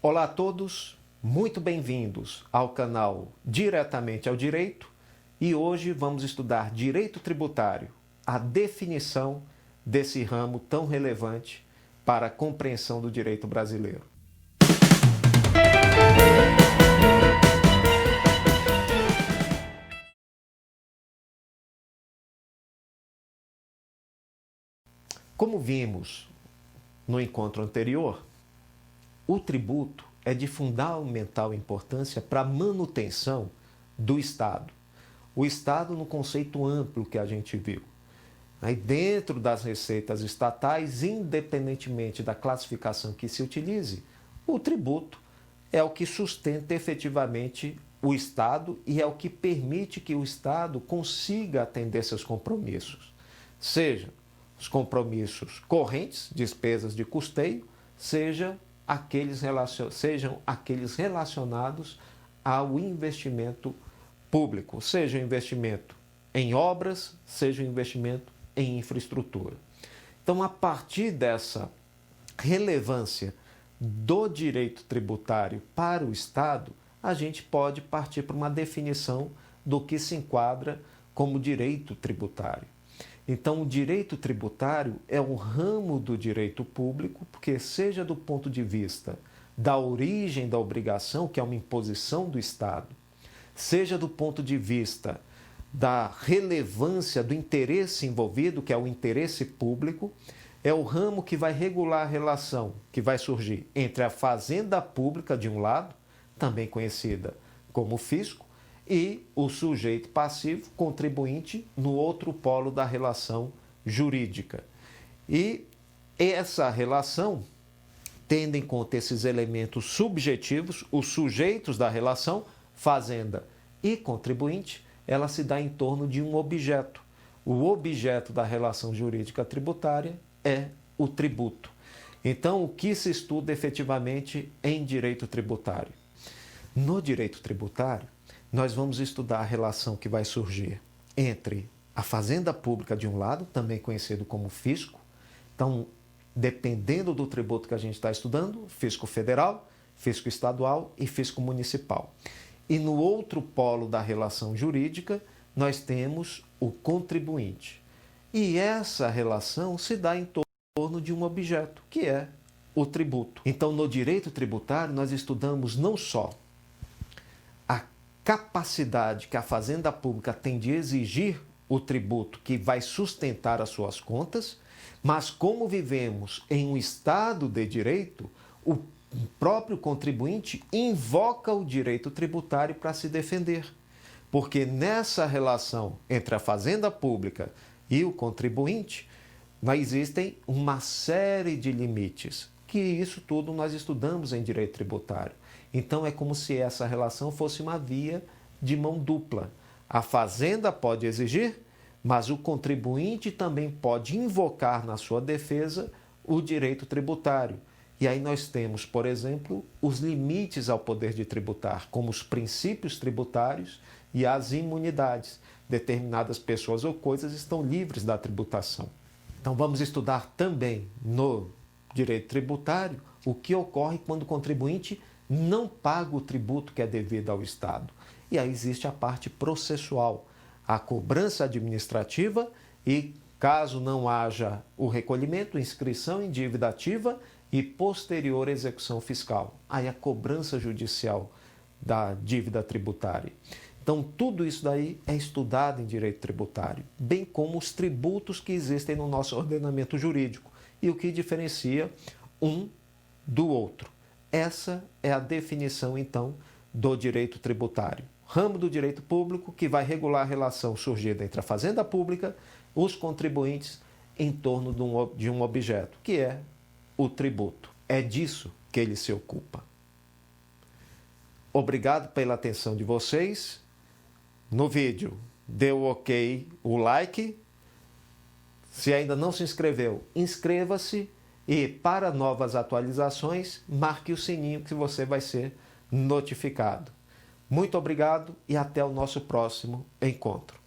Olá a todos, muito bem-vindos ao canal Diretamente ao Direito e hoje vamos estudar Direito Tributário, a definição desse ramo tão relevante para a compreensão do direito brasileiro. Como vimos no encontro anterior, o tributo é de fundamental importância para a manutenção do Estado. O Estado no conceito amplo que a gente viu. Aí dentro das receitas estatais, independentemente da classificação que se utilize, o tributo é o que sustenta efetivamente o Estado e é o que permite que o Estado consiga atender seus compromissos. Sejam os compromissos correntes, despesas de custeio, sejam aqueles relacionados ao investimento público, seja o investimento em obras, seja o investimento em infraestrutura. Então, a partir dessa relevância do direito tributário para o Estado, a gente pode partir para uma definição do que se enquadra como direito tributário. Então, o direito tributário é um ramo do direito público, porque seja do ponto de vista da origem da obrigação, que é uma imposição do Estado, seja do ponto de vista da relevância do interesse envolvido, que é o interesse público, é o ramo que vai regular a relação que vai surgir entre a fazenda pública, de um lado, também conhecida como fisco, e o sujeito passivo, contribuinte, no outro polo da relação jurídica. E essa relação, tendo em conta esses elementos subjetivos, os sujeitos da relação, fazenda e contribuinte, ela se dá em torno de um objeto. O objeto da relação jurídica tributária é o tributo. Então, o que se estuda efetivamente em direito tributário? No direito tributário, nós vamos estudar a relação que vai surgir entre a fazenda pública de um lado, também conhecido como fisco. Então, dependendo do tributo que a gente está estudando, fisco federal, fisco estadual e fisco municipal. E no outro polo da relação jurídica, nós temos o contribuinte. E essa relação se dá em torno de um objeto, que é o tributo. Então, no direito tributário, nós estudamos não só a capacidade que a fazenda pública tem de exigir o tributo que vai sustentar as suas contas, mas como vivemos em um Estado de direito, o próprio contribuinte invoca o direito tributário para se defender. Porque nessa relação entre a fazenda pública e o contribuinte, existem uma série de limites, que isso tudo nós estudamos em direito tributário. Então, é como se essa relação fosse uma via de mão dupla. A fazenda pode exigir, mas o contribuinte também pode invocar na sua defesa o direito tributário. E aí nós temos, por exemplo, os limites ao poder de tributar, como os princípios tributários e as imunidades. Determinadas pessoas ou coisas estão livres da tributação. Então, vamos estudar também no direito tributário o que ocorre quando o contribuinte não paga o tributo que é devido ao Estado. E aí existe a parte processual, a cobrança administrativa e, caso não haja o recolhimento, inscrição em dívida ativa e posterior execução fiscal. Aí a cobrança judicial da dívida tributária. Então, tudo isso daí é estudado em direito tributário, bem como os tributos que existem no nosso ordenamento jurídico e o que diferencia um do outro. Essa é a definição, então, do direito tributário. Ramo do direito público que vai regular a relação surgida entre a fazenda pública, os contribuintes, em torno de um objeto, que é o tributo. É disso que ele se ocupa. Obrigado pela atenção de vocês. No vídeo, dê o ok, o like. Se ainda não se inscreveu, inscreva-se. E para novas atualizações, marque o sininho que você vai ser notificado. Muito obrigado e até o nosso próximo encontro.